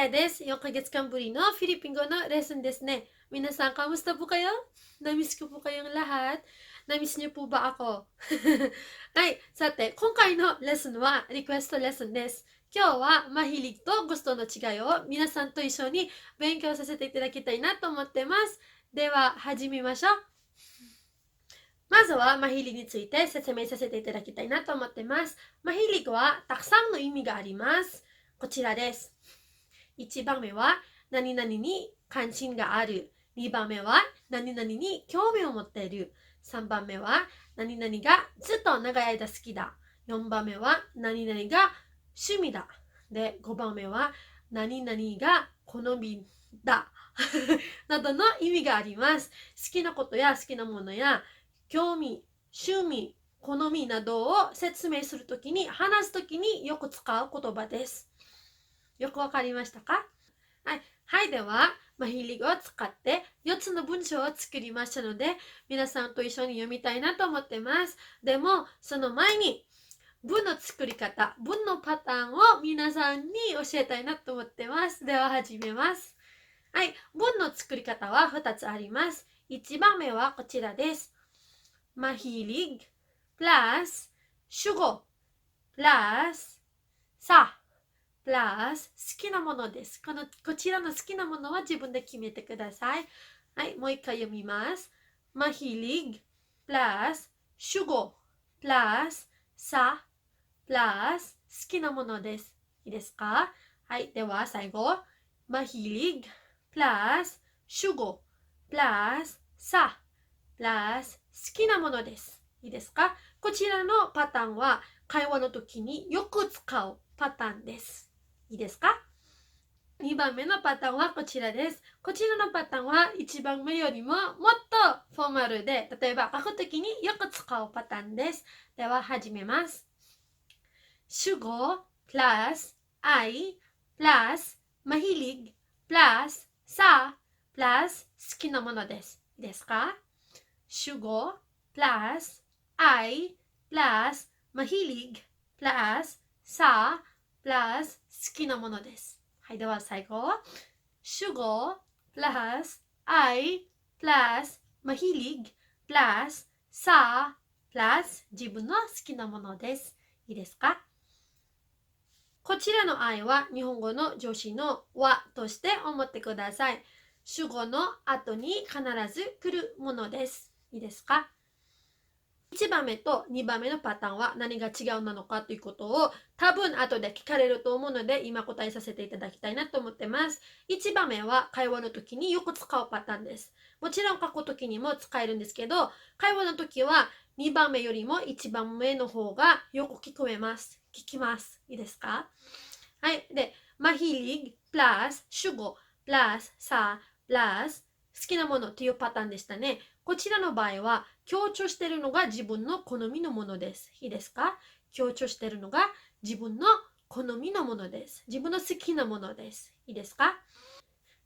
Saya des, 4ヶ月間ぶりのフィリピン語のレッスンですね。皆さん、kamusta po kayo? Namiss ko po kayong lahat. Namiss niyo po ba ako? はい、さて、今回のレッスンはリクエストレッスンです。今日はマヒリとグストの違いを皆さんと一緒に勉強させていただきたいなと思ってます。では、始めましょう。まずはマヒリについて説明させていただきたいなと思ってます。マヒリはたくさんの意味があります。こちらです。1番目は何々に関心がある。2番目は何々に興味を持っている。3番目は何々がずっと長い間好きだ。4番目は何々が趣味だ。で、5番目は何々が好みだ。などの意味があります。好きなことや好きなものや興味、趣味、好みなどを説明するときに、話すときによく使う言葉です。よくわかりましたか？はい、では、マヒリ語を使って4つの文章を作りましたので、皆さんと一緒に読みたいなと思ってます。でも、その前に、文の作り方、文のパターンを皆さんに教えたいなと思ってます。では、始めます。はい、文の作り方は2つあります。1番目はこちらです。マヒリグプラス主語プラスさプラス好きなものです。こちらの好きなものは自分で決めてください。はい、もう一回読みます。マヒリグプラス主語プラスさプラス好きなものです。いいですか？はい、では最後。マヒリグプラス主語プラスさプラス好きなものです。いいですか？こちらのパターンは会話の時によく使うパターンです。いいですか？ 2 番目のパターンはこちらです。こちらのパターンは1番目よりももっとフォーマルで、例えば書くときによく使うパターンです。では始めます。主語プラス愛プラスマヒリグプラスさプラス好きなものです。いいですか？主語プラス愛プラスマヒリグプラスさプラス好きなものです。はい、では最後。主語プラス愛プラスマヒリグプラスさプラス自分の好きなものです。いいですか？こちらの愛は日本語の助詞のはとして思ってください。主語の後に必ず来るものです。いいですか？1番目と2番目のパターンは何が違うなのかということを多分後で聞かれると思うので今答えさせていただきたいなと思ってます。1番目は会話の時によく使うパターンです。もちろん書く時にも使えるんですけど、会話の時は2番目よりも1番目の方がよく聞こえます。聞きます。いいですか？はい。で、マヒリグプラス主語プラスさプラス好きなものというパターンでしたね。こちらの場合は強調しているのが自分の好みのものです。いいですか？強調しているのが自分の好みのものです。自分の好きなものです。いいですか？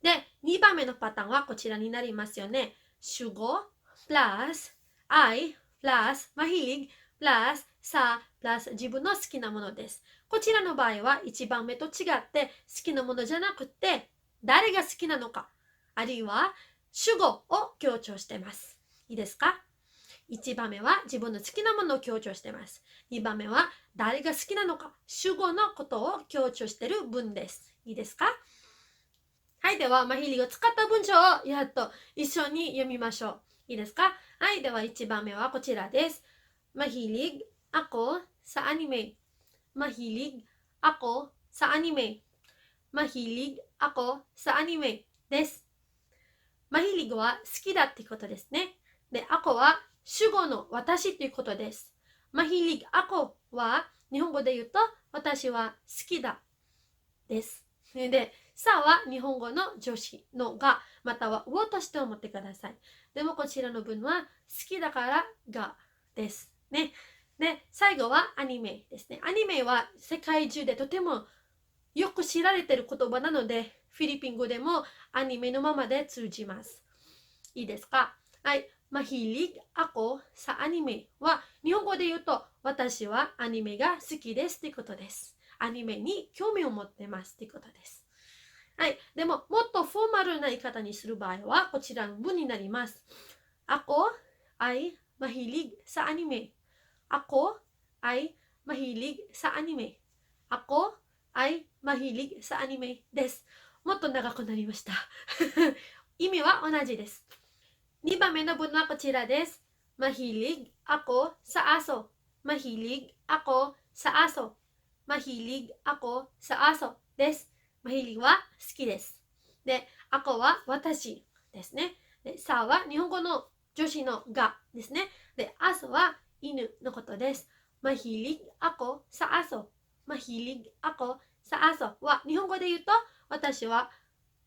で、2番目のパターンはこちらになりますよね。主語プラス愛プラスマヒリグプラスさプラス自分の好きなものです。こちらの場合は1番目と違って好きなものじゃなくて誰が好きなのかあるいは主語を強調しています。いいですか？1番目は自分の好きなものを強調しています。2番目は誰が好きなのか主語のことを強調している文です。いいですか？はい、ではマヒリを使った文章をやっと一緒に読みましょう。いいですか？はい、では1番目はこちらです。Mahilig ako sa anime. Mahilig ako sa anime. Mahilig ako sa anime です。マヒリグは好きだってことですね。で、アコは主語の私ということです。マヒリグアコは日本語で言うと私は好きだです。で、さは日本語の助詞のがまたはをとして思ってください。でもこちらの文は好きだからがですね。で、最後はアニメですね。アニメは世界中でとてもよく知られている言葉なので、フィリピン語でもアニメのままで通じます。いいですか？はい。Mahilig ako sa anime は日本語で言うと私はアニメが好きですってことです。アニメに興味を持ってますってことです。はい。でも、もっとフォーマルな言い方にする場合は、こちらの文になります。Ako ay mahilig sa anime. Ako ay mahilig sa anime. Ako ay mahilig sa anime です。もっと長くなりました。意味は同じです。2番目の文はこちらです。Mahilig ako sa aso. Mahilig ako sa aso. Mahilig ako sa aso です。mahilig は好きです。で、ako は私ですね。で、さは日本語の助詞のがですね。で、aso は犬のことです。mahilig ako sa aso. mahilig ako sa aso は日本語で言うと、私は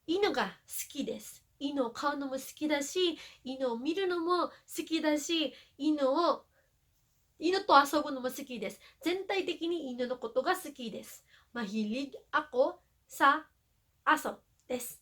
犬が好きです。犬を飼うのも好きだし、犬を見るのも好きだし、犬と遊ぶのも好きです。全体的に犬のことが好きです。mahilig ako sa aso です。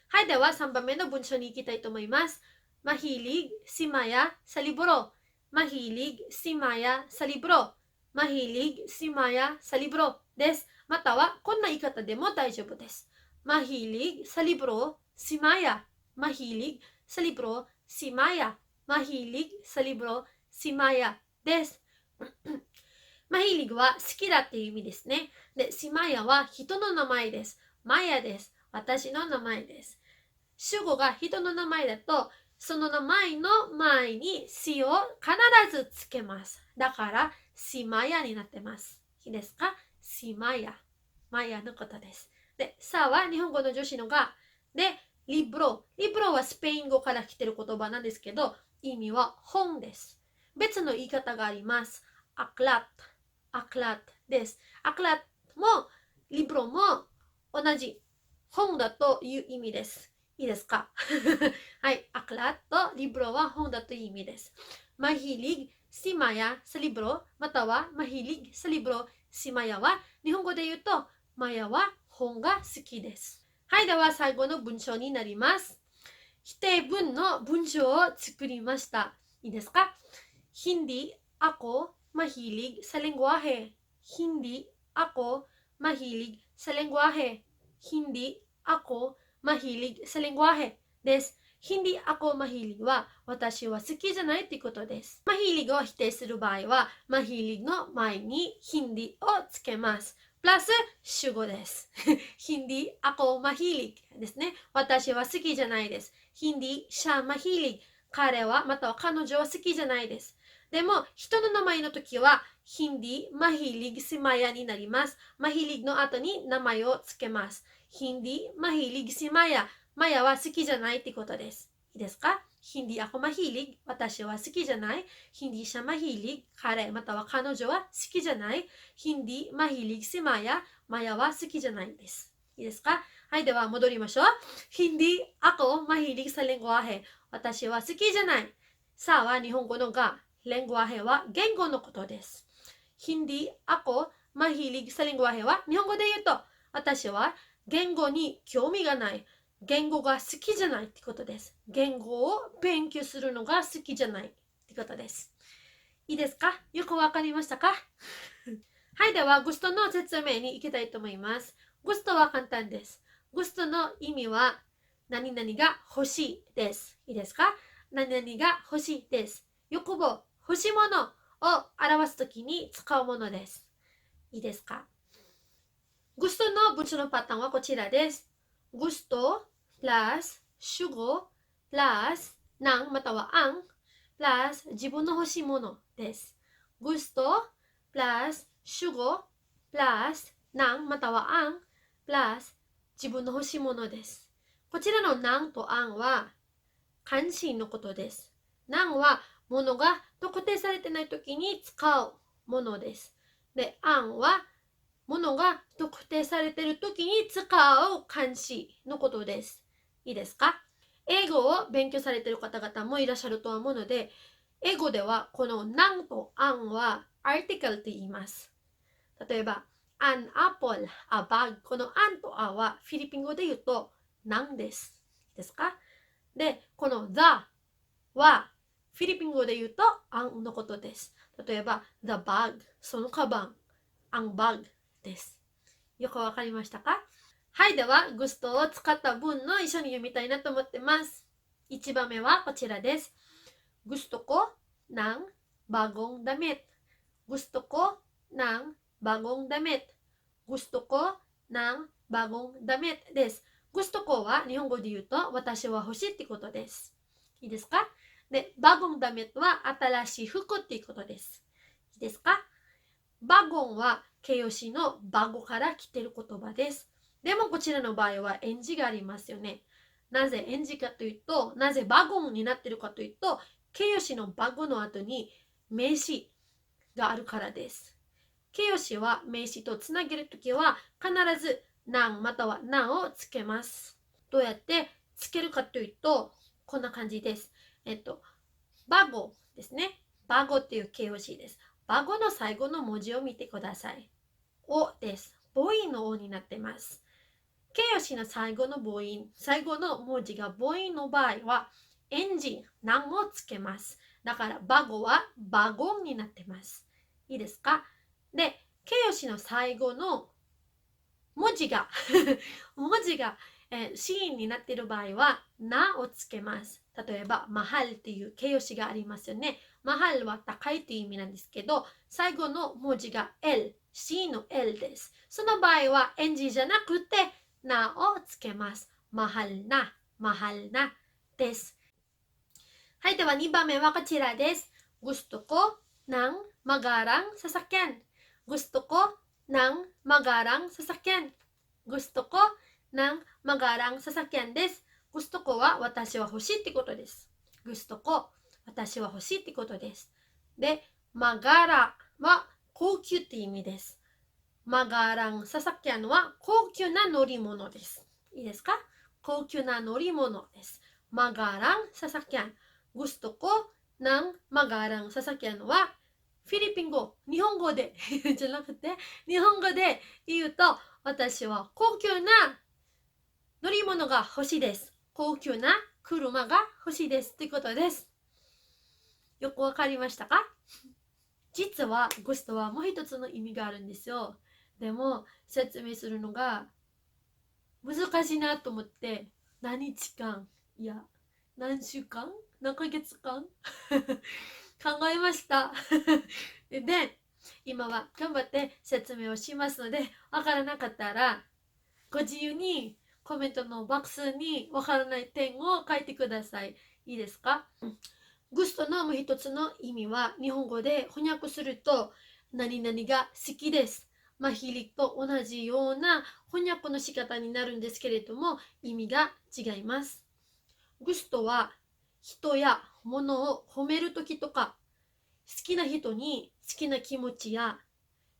はい、では3番目の文章に行きたいと思います。mahilig si Maya sa libro. mahilig si Maya sa libro. mahilig si Maya sa libro です。またはこんな言い方でも大丈夫です。mahilig sa libro si Maya. mahilig sa libro si Maya. mahilig sa libro si Maya です。mahilig は好きだっていう意味ですね。で、si Maya は人の名前です。Maya です。私の名前です。主語が人の名前だと、その名前の前にsi を必ずつけます。だから、si Maya になってます。いいですか？ si Maya。Maya のことです。で、さは日本語の助詞のが。で、リブロ。リブロはスペイン語から来てる言葉なんですけど、意味は本です。別の言い方があります。アクラット。アクラットです。アクラットも、リブロも同じ本だという意味です。いいですか？はい。アクラット、リブロは本だという意味です。mahilig si Maya sa libro または mahilig sa libro si Maya は日本語で言うとマヤは本が好きです。はい、では最後の文章になります。否定文の文章を作りました。いいですか？ Hindi ako mahilig sa lengguwahe. Hindi ako mahilig sa lengguwahe. Hindi ako mahilig sa lengguwahe です。hindi ako mahilig は私は好きじゃないってことです。mahilig を否定する場合は mahilig の前に hindi をつけます。プラス主語です。hindi ako mahilig ですね。私は好きじゃないです。hindi siya mahilig 彼はまたは彼女は好きじゃないです。でも人の名前の時は hindi mahilig si Maya になります。mahilig の後に名前をつけます。hindi mahilig si Maya。マヤは好きじゃないってことです。いいですか？ hindi ako mahilig 私は好きじゃない。hindi siya mahilig 彼または彼女は好きじゃない。hindi mahilig si Maya マヤは好きじゃないです。いいですか？はい、では戻りましょう。hindi ako mahilig sa lengguwahe 私は好きじゃない。さは日本語のが、lengguwahe は言語のことです。hindi ako mahilig sa lengguwahe は日本語で言うと私は言語に興味がない。言語が好きじゃないってことです。言語を勉強するのが好きじゃないってことです。いいですか？よくわかりましたか？はい、では、グストの説明に行きたいと思います。グストは簡単です。グストの意味は、何々が欲しいです。いいですか？何々が欲しいです。欲望、欲しいものを表すときに使うものです。いいですか？グストの文章のパターンはこちらです。グストplus 主語 plus ng またはang plus 自分の欲しいものです。gusto plus 主語 plus ng または ang plus 自分の欲しいものです。こちらの ng と ang は関心のことです。ng はものが特定されてないときに使うものです。で、ang はものが特定されているときに使う漢詞のことです。いいですか？英語を勉強されている方々もいらっしゃるとは思うので、英語ではこのなんとanは article と言います。例えば、an apple, a bag この an と a はフィリピン語で言うとなんです。いいですか？で、この the はフィリピン語で言うと an のことです。例えば、the bag そのカバン ang bag です。よくわかりましたか？はい、では、グストを使った文の一緒に読みたいなと思ってます。1番目はこちらです。Gusto ko ng bagong damit. Gusto ko ng bagong damit. Gusto ko ng bagong damit です。Gusto ko は日本語で言うと私は欲しいってことです。いいですか？で、bagong damit は新しい服っていうことです。いいですか？バゴンは形容詞のバゴから来てる言葉です。でもこちらの場合は演じがありますよね。なぜ演じかというと、なぜバゴンになっているかというと、形容詞のバゴの後に名詞があるからです。形容詞は名詞とつなげるときは必ずなんまたはなんをつけます。どうやってつけるかというと、こんな感じです。バゴですね。バゴっていう形容詞です。バゴの最後の文字を見てください。おです。母音のおになっています。形容詞の最後の母音、最後の文字が母音の場合は、エンジン、何をつけます。だから、バゴはバゴンになっています。いいですか？で、形容詞の最後の文字がシーンになっている場合は、なをつけます。例えば、マハルっていう形容詞がありますよね。マハルは高いという意味なんですけど、最後の文字が L、C の L です。その場合は、エンジじゃなくて、なをつけます。マハルな、マハルなです。はい、では2番目はこちらです。Gusto ko ng magarang sasakyan. Gusto ko ng magarang sasakyan. Gusto ko ng magarang sasakyan です。Gusto ko は私は欲しいってことです。Gusto ko 私は欲しいってことです。で、magara は高級って意味です。magarang sasakyan は高級な乗り物です。いいですか？高級な乗り物です。magarang sasakyan。Gusto ko ng magarang sasakyan はフィリピン語、日本語でじゃなくて日本語で言うと、私は高級な乗り物が欲しいです。高級な車が欲しいですということです。よくわかりましたか？実はグストはもう一つの意味があるんですよ。でも説明するのが難しいなと思って、何日間、いや何週間、何ヶ月間考えましたで、今は頑張って説明をしますので、わからなかったらご自由にコメントのボックスにわからない点を書いてください。いいですか？グストのもう一つの意味は日本語で翻訳すると何々が好きです。マヒリと同じような翻訳の仕方になるんですけれども、意味が違います。グストは人や物を褒めるときとか、好きな人に好きな気持ちや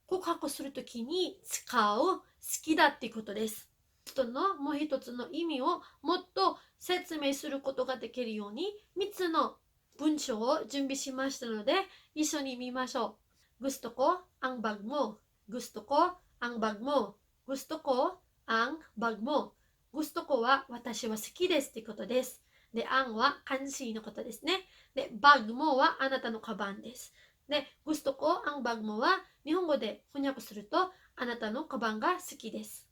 告白するときに使う好きだっていうことです。人のもう一つの意味をもっと説明することができるように3つの文章を準備しましたので、一緒に見ましょう。Gusto ko ang bag mo. Gusto ko ang bag mo. Gusto ko ang bag mo. Gusto ko は私は好きですってことです。で、ang は関心のことですね。で、bag mo はあなたのカバンです。で、Gusto ko ang bag mo は日本語で翻訳するとあなたのカバンが好きです。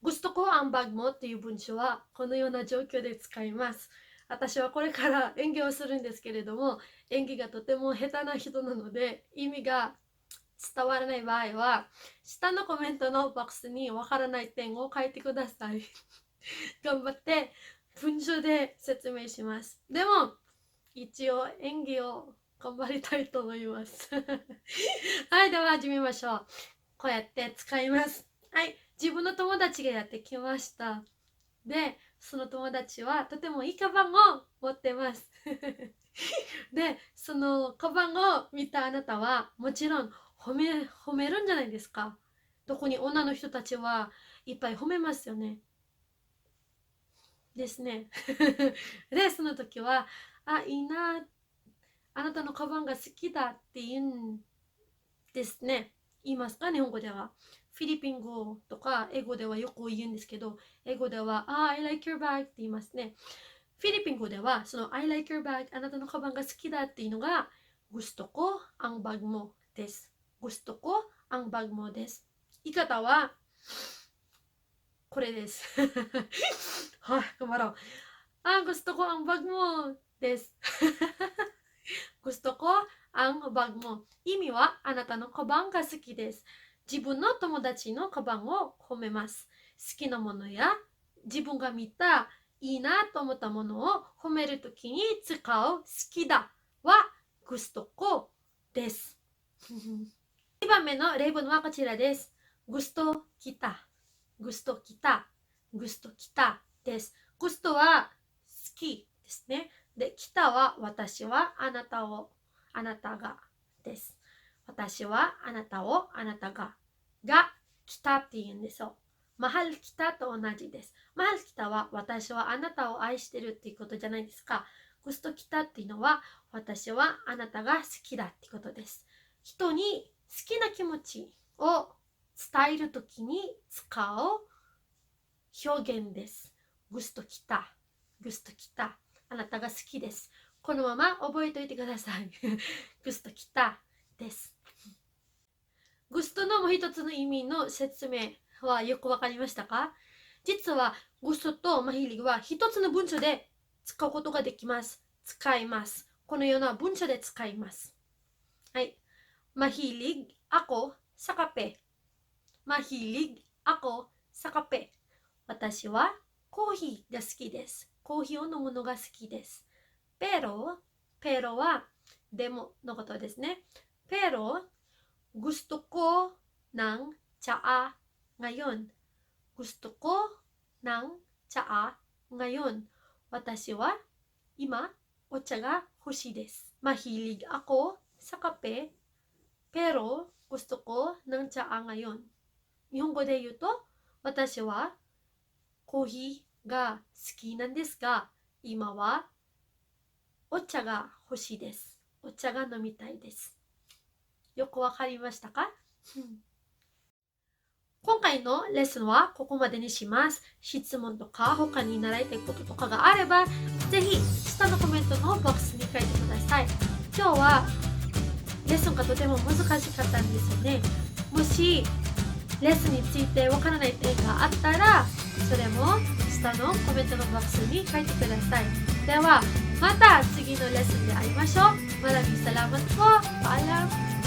Gusto ko ang bag mo っていう文章はこのような状況で使います。私はこれから演技をするんですけれども、演技がとても下手な人なので意味が伝わらない場合は下のコメントのボックスにわからない点を書いてください頑張って文章で説明します。でも一応演技を頑張りたいと思いますはい、では始めましょう。こうやって使います。はい、自分の友達がやってきました。で、その友達はとてもいいカバンを持ってますで、そのカバンを見たあなたはもちろん褒めるんじゃないですか。特に女の人たちはいっぱい褒めますよね。ですねで、その時は、あ、いいな、あなたのカバンが好きだって言うんですね。言いますか、日本語では。フィリピン語とか英語ではよく言うんですけど、英語では、I like your bag って言いますね。フィリピン語では、その I like your bag、あなたのカバンが好きだっていうのが、Gusto ko ang bag mo です。Gusto ko ang bag mo です。言い方は、これです。はい、頑張ろう。gusto ko ang bag mo です。gusto ko ang bag mo。意味は、あなたのカバンが好きです。自分の友達のカバンを褒めます。好きなものや自分が見たいいなと思ったものを褒めるときに使う好きだは gusto ko です。2番目の例文はこちらです。gusto kita、gusto kita、gusto kita です。gusto は好きですね。で、kita は私はあなたを、あなたがです。私はあなたを、あなたが来たって言うんですよ。mahal kita と同じです。mahal kita は私はあなたを愛してるっていうことじゃないですか。gusto kita っていうのは私はあなたが好きだってことです。人に好きな気持ちを伝えるときに使う表現です。gusto kita、gusto kita、あなたが好きです。このまま覚えておいてください。gusto kita です。グストのもう一つの意味の説明はよくわかりましたか？実はグストとマヒリグは一つの文章で使うことができます。使います。このような文章で使います。はい。Mahilig ako sa kape。Mahilig ako sa kape。私はコーヒーが好きです。コーヒーを飲むのが好きです。Pero はでものことですね。Pero gusto ko ng tsaa ngayon. Gusto ko ng tsaa ngayon. 私は今お茶が欲しいです。Mahilig ako sa kape, pero gusto ko ng tsaa ngayon. 日本語で言うと、私はコーヒーが好きなんですが、今はお茶が欲しいです。お茶が飲みたいです。よくわかりましたか？今回のレッスンはここまでにします。質問とか他に習いたいこととかがあれば、ぜひ下のコメントのボックスに書いてください。今日はレッスンがとても難しかったんですよね。もしレッスンについてわからない点があったら、それも下のコメントのボックスに書いてください。では、また次のレッスンで会いましょう。Maraming salamat po. Paalam.